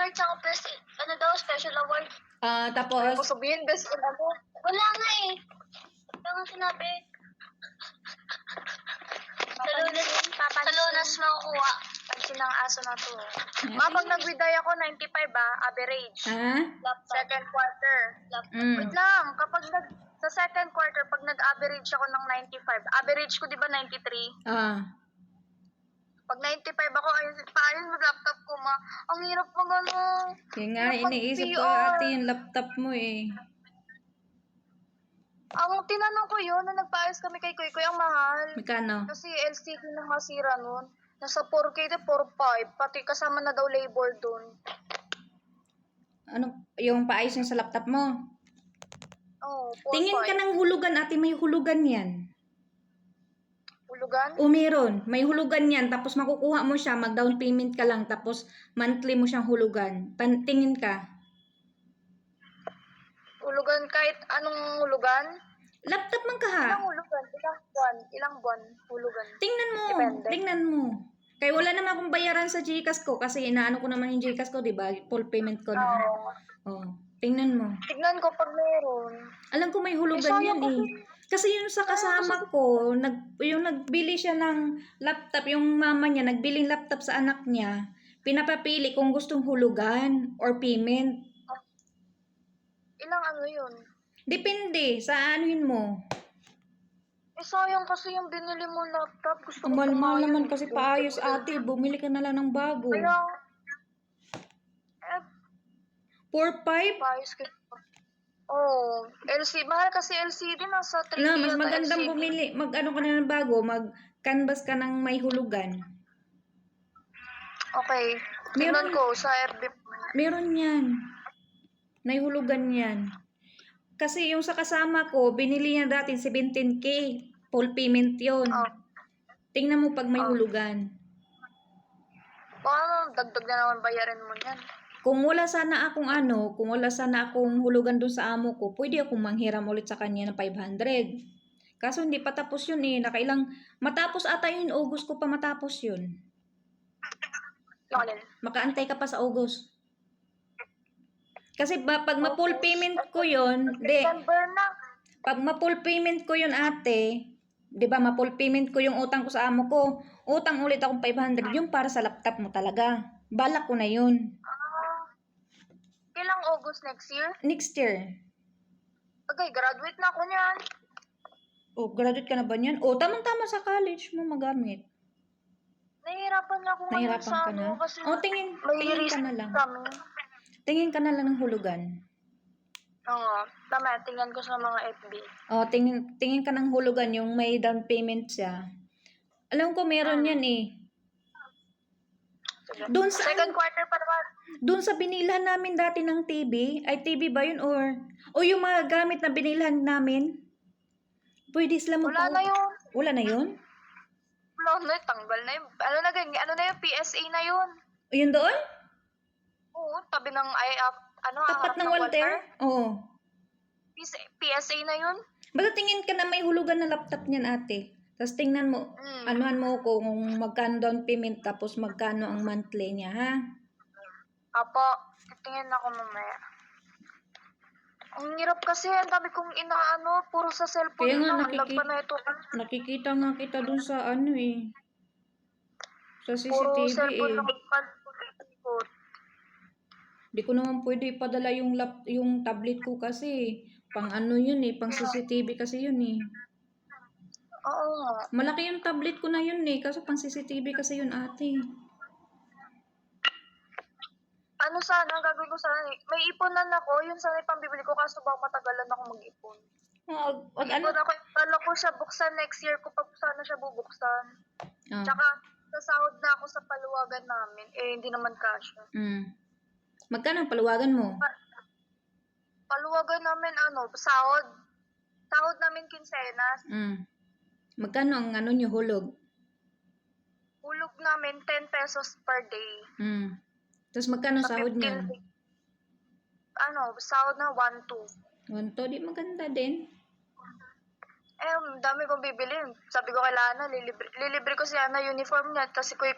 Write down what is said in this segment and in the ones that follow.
award, tsaka best, ano daw, special award. Tapos, Sabihin, best in ano. Wala nga eh. Wala nga sinabi. Sa lunas makukuha. Pansin ng aso na to. Ma, pag nag-widay ako, 95 average. Second quarter. Wait lang, sa second quarter, pag nag-average ako ng 95, average ko di ba 93? Pag 95 ako, paano mag-laptop ko, ma? Ang hirap mag ano. Kaya nga, iniisip ko ate yung laptop mo eh. Ang tinanong ko yun, na nagpaayos kami kay Kuy, ang mahal. Magkano? Kasi LCD na masira nun. Nasa 4K to 4.5, pati kasama na daw labor dun. Ano, yung paayos yung sa laptop mo? Oo, 4.5. Tingin ka ng hulugan ate, may hulugan yan. Hulugan? O meron, may hulugan yan. Tapos makukuha mo siya, mag-down payment ka lang. Tapos monthly mo siyang hulugan. Tingin ka. Hulugan kahit anong hulugan? Laptop man ka ha? Ilang hulugan? Ilang buwan hulugan? Tingnan mo, Depende. tingnan mo. Kaya wala naman akong bayaran sa GCash ko kasi inaano ko naman yung GCash ko, 'di ba? Full payment ko na. Tingnan mo. Tignan ko pag meron. Alam ko may hulugan yan eh. Kasi yun sa kasama ko, yung nagbili siya ng laptop, yung mama niya nagbiling laptop sa anak niya, pinapapili kung gustong hulugan or payment. Ilang ano yun? Depende sa anuin mo. Sayang kasi yung binili mo laptop. Gusto ko Mahal naman kasi paayos ate, bumili ka na lang ng bago. Kaya, 4-5? paayos ka. LCD. Mahal kasi LCD, nasa 3K Na, mas magandang LCD. bumili, mag-ano ka na ng bago, mag-canvas ka ng may hulugan. Okay. Tingnan ko sa FB. Meron yan. May hulugan yan. Kasi yung sa kasama ko, binili niya dati 17K. Full payment yun. Tingnan mo pag may hulugan. Paano? Dagdag na naman bayarin mo yan. Kung wala sana akong hulugan doon sa amo ko, pwede akong manghiram ulit sa kanya ng 500. Kaso hindi pa tapos yun eh. Matapos ata yun, August ko pa matapos yun. Makaantay ka pa sa August. Kasi pag ma-full payment ko yun, pag ma-full payment ko yun ate, di ba ma-full payment ko yung utang ko sa amo ko, utang ulit akong 500, yung para sa laptop mo talaga. Balak ko na yun. Ilang August next year? Next year. Okay, graduate na ako niyan. Graduate ka na ba niyan? Tamang-tama sa college mo magamit. Nahihirapan na ako ngayon sa ano. Kasi tingin ka na lang. Kami. Tingin ka na lang ng hulugan. Oo, tama. Tingnan ko sa mga FB. Tingin ka ng hulugan, yung may down payment siya. Alam ko meron yan eh. Doon sa second quarter pa naman. Doon sa binilhan namin dati ng TV, ay TV ba yun o yung mga gamit na binilhan namin? Pwede sila Wala na yun. Wala na yun? Wala na, tanggal na yun. Ano na yun? PSA na yun. Yun doon? Oo, tabi ng tapat ng Walter? Oo. PSA na yun? Basta tingin ka na may hulugan na laptop niyan ate. Tapos tingnan mo, anuhan mo kung magkano down payment tapos magkano ang monthly niya, ha? Apo, titingin ako mamaya. Ang hirap kasi, ang dami kong inaano, puro sa cellphone. Kaya nga, nakikita nga kita dun sa ano eh. Sa puro CCTV cellphone eh. Di ko naman pwede ipadala yung tablet ko kasi pang ano yun eh, pang CCTV kasi yun eh. Oo nga. Malaki yung tablet ko na yun eh, kaso pang CCTV kasi yun ate. Ano sana, ang gagawin ko sana, may ipunan ako, yun sana yung pambibili ko, kaso baka matagalan ako mag-ipon. Ipon ako, pala ko siya buksan next year ko pa sana siya bubuksan. Tsaka, sasahod na ako sa paluwagan namin, hindi naman kasya. Magkano ang paluwagan mo? Paluwagan namin, sahod. Sahod namin kinsenas. Magkano ang nyo hulog? Hulog namin 10 pesos per day. Tapos magkano sahod niya? Sahod na 1-2. 1-2, di maganda din. Dami kong bibilin. Sabi ko kay Lana, lilibre ko siya na uniform niya. Tapos si Kuy,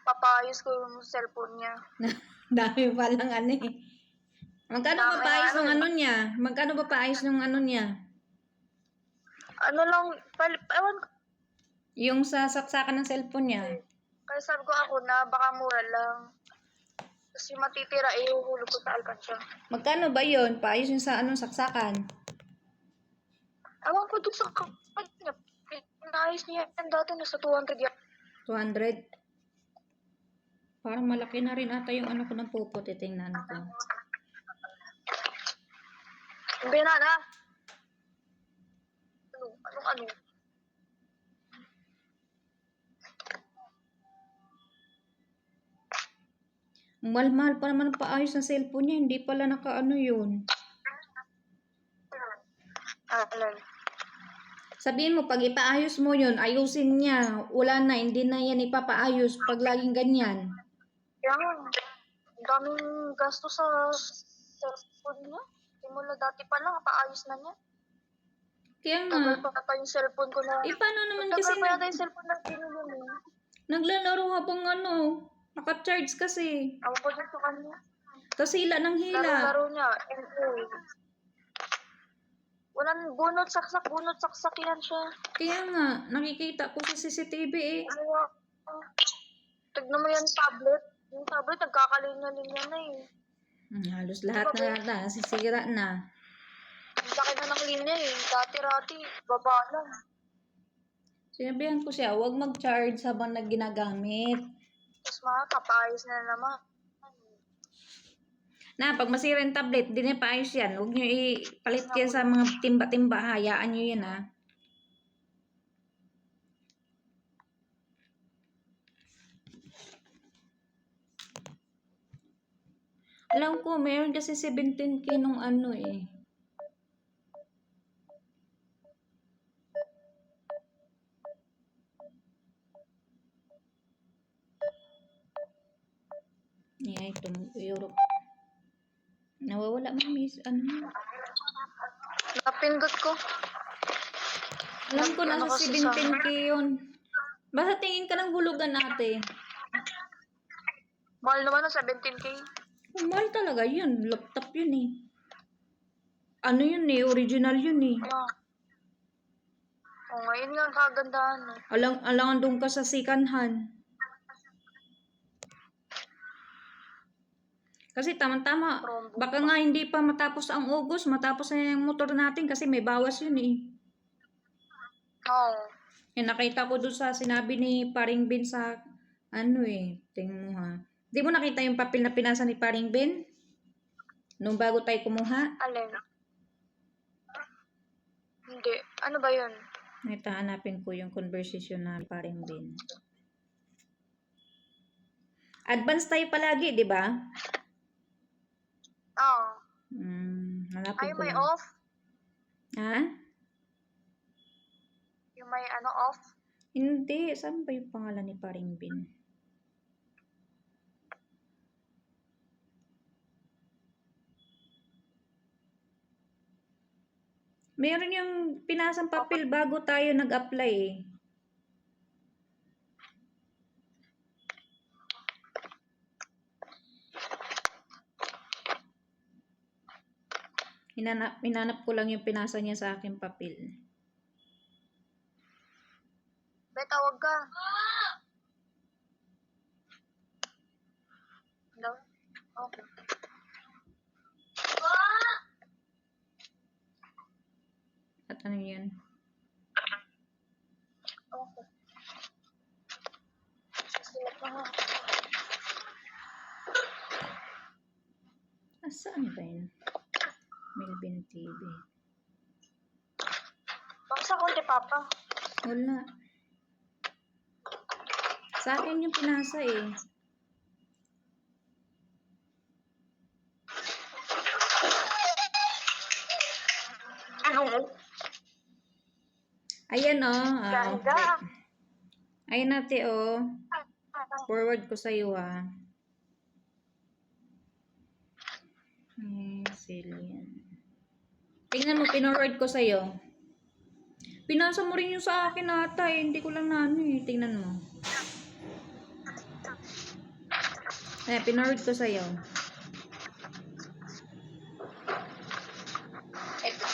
Papayos ko yung cellphone niya. Dami palang ano eh. Magkano ba Dami paayos ano ng eh. ano niya? Magkano ba paayos ng ano niya? Ano lang, ewan ko. Yung sa saksakan ng cellphone niya. Kaya sabi ko ako na baka mura lang. Tapos yung matitira, ihuhulog ko sa alkansya. Magkano ba yun? Paayos yung sa anong saksakan? Ewan ko doon sa kanya. Pinaayos niya yan dati, nasa 200 yan. 200? Parang malaki na rin ata yung ano ko ng pupo. Titingnan ko. Hindi na. Ano? Mahal-mahal pa naman ang paayos ng cellphone niya. Hindi pala nakaano yun. Alam. Sabihin mo, pag ipaayos mo yun, ayusin niya. Wala na, hindi na yan ipapaayos pag laging ganyan. Kaya nga, ang daming gasto sa cellphone niya. Simula dati pa lang, paayos na niya. Kaya nga. Tagal pa yung cellphone ko na. Paano naman kasi Tagal pa yata yung cellphone na pinili mo. naglalaro habang ano, naka-charge kasi. Ako po dito kanya. Tapos hila ng hila. Laro niya. Walang bunot, saksak yan siya. Kaya nga, nakikita ko sa CCTV eh. Tignan mo yan tablet. Yung tablet, nagkakalinya-linya na eh. Halos lahat na yata, nasisira na. Ang laki na ng linya eh. Dati-rati, baba lang. Sinabihan ko siya, huwag mag-charge habang ginagamit. Tapos kapayos na naman. Na, pag masira yung tablet, di na paayos yan. Huwag nyo ipalit yan sa mga timba-timba. Hayaan nyo yan, ha. Alam ko, mayroon kasi 17K nung ano eh. Yeah, itong Europe. Nawawala mo, miss. Ano? Napindot ko. Alam ko, nasa 17K yun. Basta tingin ka ng hulugan ate. Mahal naman ng 17K. Mahal talaga yun. Laptop yun eh. Ano yun eh? Original yun eh. Oo, ngayon nga kagandahan. Alangan doon ka sa sikanhan. Kasi tama-tama. Baka nga hindi pa matapos ang August. Matapos na yung motor natin kasi may bawas yun eh. Oo. Nakita ko doon sa sinabi ni Paring Ben sa ano eh. Tingnan mo ha. Di mo nakita yung papel na pinasa ni Paring Ben? Nung bago tayo kumuha? Alin? Hindi. Ano ba yun? Hanapin ko yung conversation na Paring Ben. Advance tayo palagi, di ba? Oo. Hanapin Ay, ko may lang. off? Ha? Yung may off? Hindi. Saan ba yung pangalan ni Paring Ben? Meron yung pinasang papel bago tayo nag-apply eh. Hinanap ko lang yung pinasa niya sa akin papel. Tawag ka. Hello? Okay. At ano yan? Okay. Susulat na nga. Saan ba yun? Melvin TV. Basta ko kay Papa. Wala. Sa akin yung pinasa eh. Ano? Ayan o. Ganda. Ayan natin o. Forward ko sa'yo ha. Silyan. Tingnan mo, pinorward ko sa'yo. Pinasa mo rin yung sa akin ata eh. Hindi ko lang na ano eh. Tingnan mo. Ayan, pinorward ko sa'yo. Ito.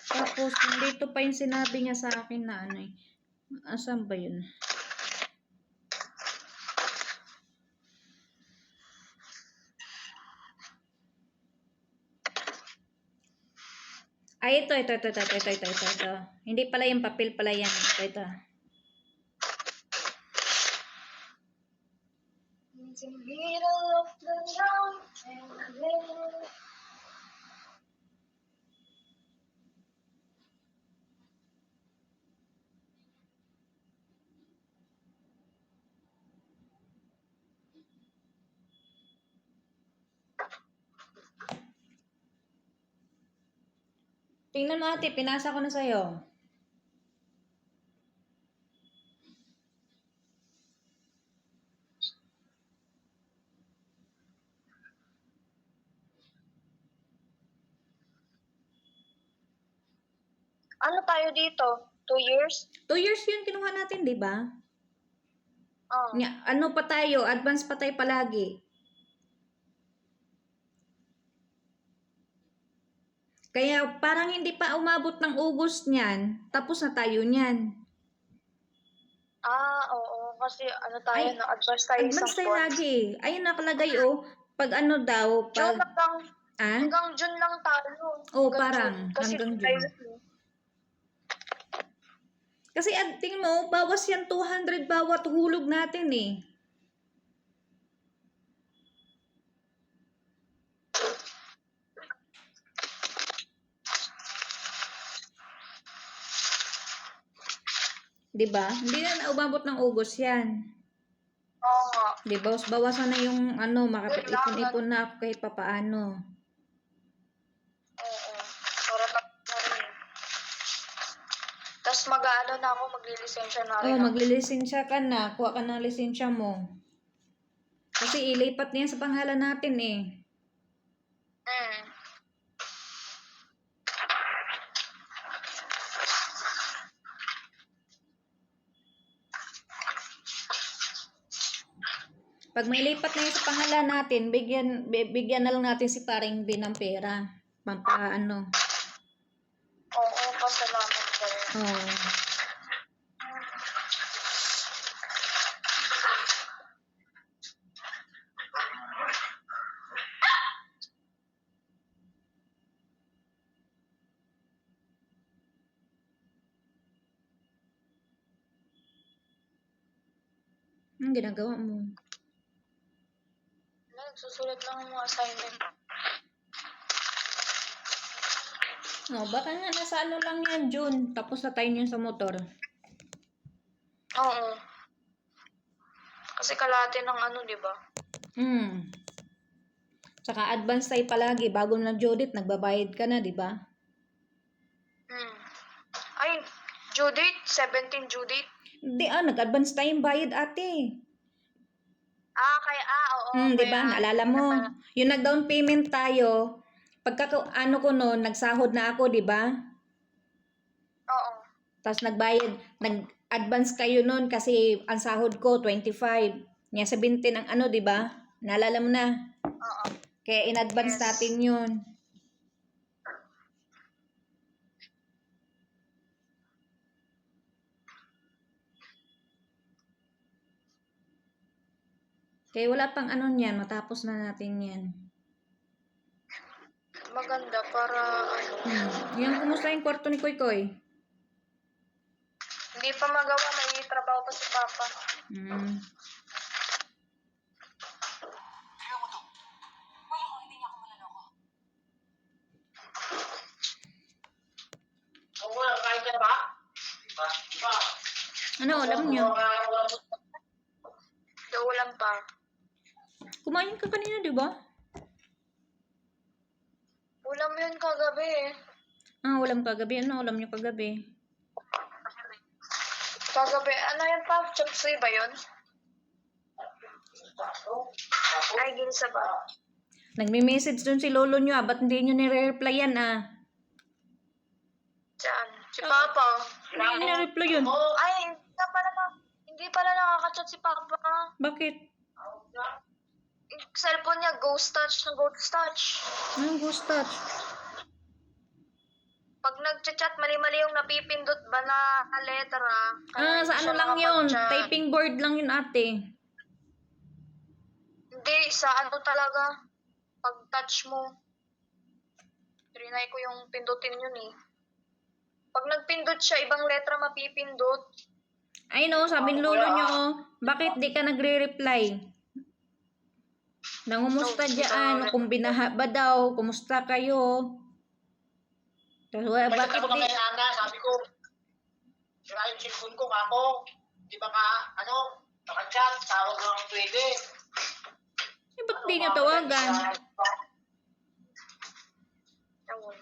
Tapos, dito pa yung sinabi niya sa akin na ano eh. Asan ba yun? Ay, ito. Hindi pala yung papel pala yan. Ito. Tingnan mo ate, pinasa ko na sa'yo. Ano tayo dito? 2 years? 2 years yun kinuha natin, di ba? Oo. Ano pa tayo? Advance pa tayo palagi. Kaya parang hindi pa umabot ng August niyan, tapos na tayo niyan. Oo. Kasi ano tayo, Ay, na-advance tayo advance isang tayo buwan. lagi. Ayun nakalagay oh. Pag ano daw, pag... Hanggang June lang tayo. Oh, Hanggang parang June. Kasi hanggang tayo, June. Kasi tingin mo, bawas yan 200 bawat hulog natin eh. Diba? Hindi na umabot ng August yan. Oo nga. Diba? Bawasan na yung ano, makapag-ipon-ipon na ako kahit papaano. Oo. Para tapos na rin. Tapos mag-ano na ako, maglilisensya na rin Oh, ako. maglilisensya ka na. Kuha ka ng lisensya mo. Kasi ilipat niya sa pangalan natin eh. Pag may lipat na yun sa pangalan natin, bigyan na lang natin si paring B ng pera. Pampaano. Oo, pasalamat kayo. Oo. Anong ginagawa mo? Nagsusulat lang ng mga assignment. No, baka nga nasa ano lang yan, June. Tapos na tayo yun sa motor. Oo. Kasi kalahati ng ano, di ba? Tsaka advance tayo palagi. Bago na Judith, nagbabayad ka na, di ba? Ay, Judith? 17 Judith? Hindi nag-advance tayong bayad ate. Oo. Di ba? Naalala mo? Yung nag-down payment tayo, ano ko noon, nagsahod na ako, di ba? Oo. Tapos nag-advance kayo noon kasi ang sahod ko 25. Niya 17 ang ano, di ba? Naalala mo na? Oo. Kaya in-advance natin yun. Kaya wala pang ano niyan, matapos na natin yan. Maganda para ano. Yan, kumusta yung kwarto ni Koy Koy? Hindi pa magawa, may trabaho pa si Papa. Kain ka na ba? Ano, alam nyo? Ulam pa. Kumain ka kanina, di ba? Ulam yun kagabi eh. Ulam kagabi. Ano ulam nyo kagabi? Kagabi, ano yan pa? Chop suey ba yun? Ay, ginisa ba? Nagme-message dun si lolo nyo ba't hindi nyo nire-replyan Saan? Si Papa. Ano reply yun? Ay, hindi pala nakaka-chat si Papa. Bakit? Yung cellphone niya, ghost touch. Anong ghost touch? Pag nag-chat, mali-mali yung napipindot ba na letra. Kaya Sa hindi ano siya lang yun? nakapag-chat. Typing board lang yun, ate. Hindi, sa ano talaga. Pag touch mo. Trinay ko yung pindutin yun eh. Pag nagpindot siya, ibang letra mapipindot. Ay no, sabi ng lolo nyo, bakit di ka nagre-reply? Nangumusta dyan, kung binaha ba daw, kumusta kayo? Tapos, bakit Ako di? na kay Ana, sabi ko, sira yung cellphone ko, ako, di ba naka-chat, tawag lang pwede. Ba't di nyo tawagan? Ewan.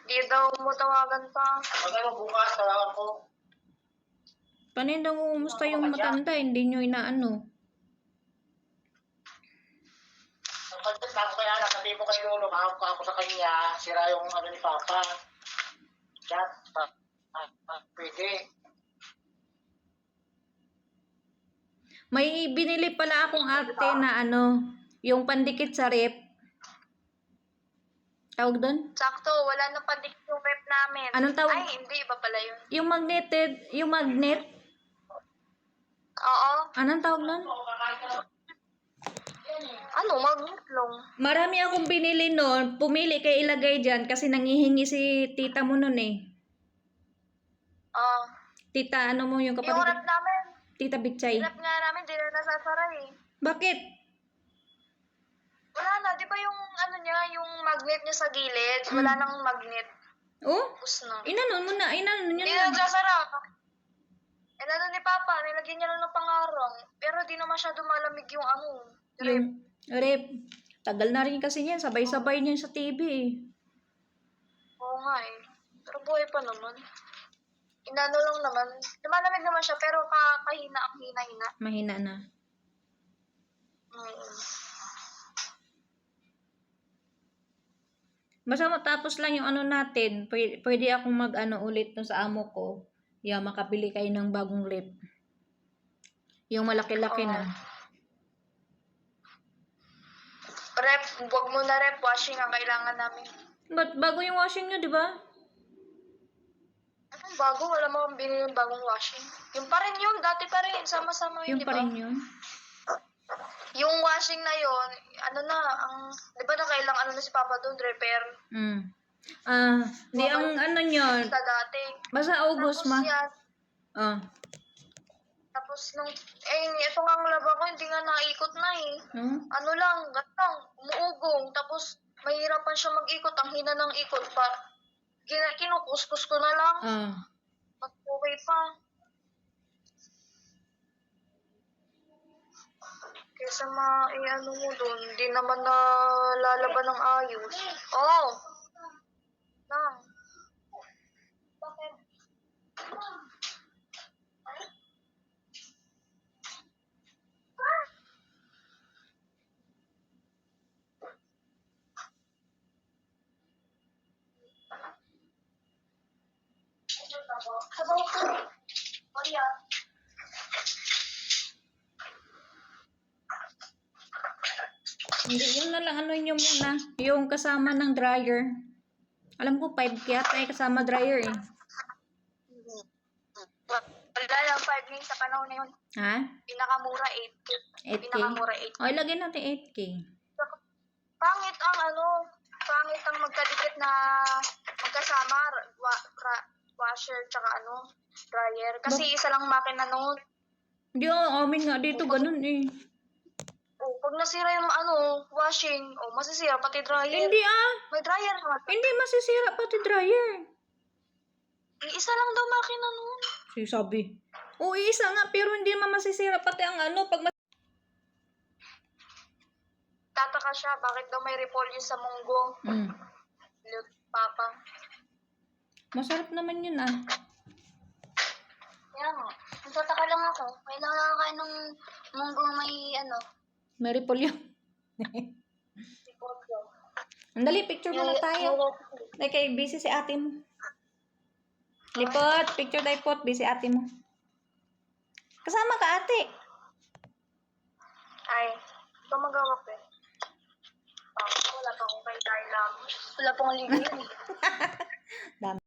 Di daw mo tawagan pa. Bukas, tawagan ko. Paano daw kumusta yung matanda, hindi nyo inaano? Pagkat ako kay Ana, sabi mo kay Lolo, ako sa kanya, sira yung ano ni Papa. Chat, pwede. May binili pala akong ate na ano, yung pandikit sa rep. Tawag doon? Sakto, wala na pandikit yung rep namin. Anong tawag? Ay, hindi, iba pala yun. Yung magnet. Oo. Anong tawag doon? Ano, magnet lang. Marami akong binili noon. Pumili kay ilagay dyan kasi nangihingi si tita mo noon eh. Tita, ano mo yung Yung kapatid? rep namin, Tita Bitchay. rep nga namin, di na nasasara eh. Bakit? Wala na, di ba yung ano niya, yung magnet niya sa gilid, wala nang magnet. Oh? Tapos na. Inanon mo na. Inanon nyo Di na. na nagsasara. Ano ni Papa, nilagyan niya lang ng pangarang. Pero di na masyado malamig yung ano. Yung rep. Tagal na rin kasi yan. Sabay-sabay niyan sa TV eh. Oo nga eh. Pero buhay pa naman. Inano lang naman. Lumalamig naman siya, pero kahina ang hina-hina. Mahina na. Basta matapos lang yung ano natin, pwede akong mag-ano ulit no sa amo ko. Makabili kayo ng bagong rep. Yung malaki-laki na. Rep, huwag mo na rep. Washing ang kailangan namin. But bago yung washing nyo, di ba? Anong bago? Wala mo akong binili yung bagong washing. Yung pa rin yun. Dati pa rin. Sama-sama yun, Yung di pa ba? rin yun. Yung washing na yun, ano na, di ba nakailang ano na si Papa doon, repair? Di ang ano nyo. Sa dati. Basta August Tapos yan, tapos nung, ito nga ang laba ko, hindi nga naikot na eh. Ano lang, gatang, umuugong. Tapos, mahirapan siya mag-ikot. Ang hina ng ikot pa. Kinukuskus ko na lang. Mas okay pa. Kesa ano mo doon, hindi naman na lalaban ng ayos. Oo. Nang. Bakit? Sabaw ko. Maria. Hindi, yun na lang ano nyo muna. Yung kasama ng dryer. Alam ko 5 kaya tayo kasama dryer eh. Wala lang 5 minutes sa panahon na yun. Ha? Pinakamura 8K. 8K? Pinakamura 8K. O, ilagay natin 8K. Pangit ang magkadikit na magkasama, washer tsaka dryer. Kasi isa lang makina noon. Hindi, amin nga dito, ganun eh. Pag nasira yung washing, masisira pati dryer. Hindi May dryer naman. Hindi masisira pati dryer. Isa lang daw makina noon. Sabi. Oo, isa nga, pero hindi naman masisira pati ang pag Tataka siya, bakit daw may repolyo sa munggo? Papa. Masarap naman yun Yan nga. Nagtataka lang ako. May nakakain ng munggo may repolyo. repolyo. Andali, picture muna tayo. Like, busy si ate mo. Lipot, picture tayo pot, busy ate mo. Kasama ka ate. Ay, ito magawak eh. Wala pa akong kay Darla. Wala pang ligo yun eh. Dami.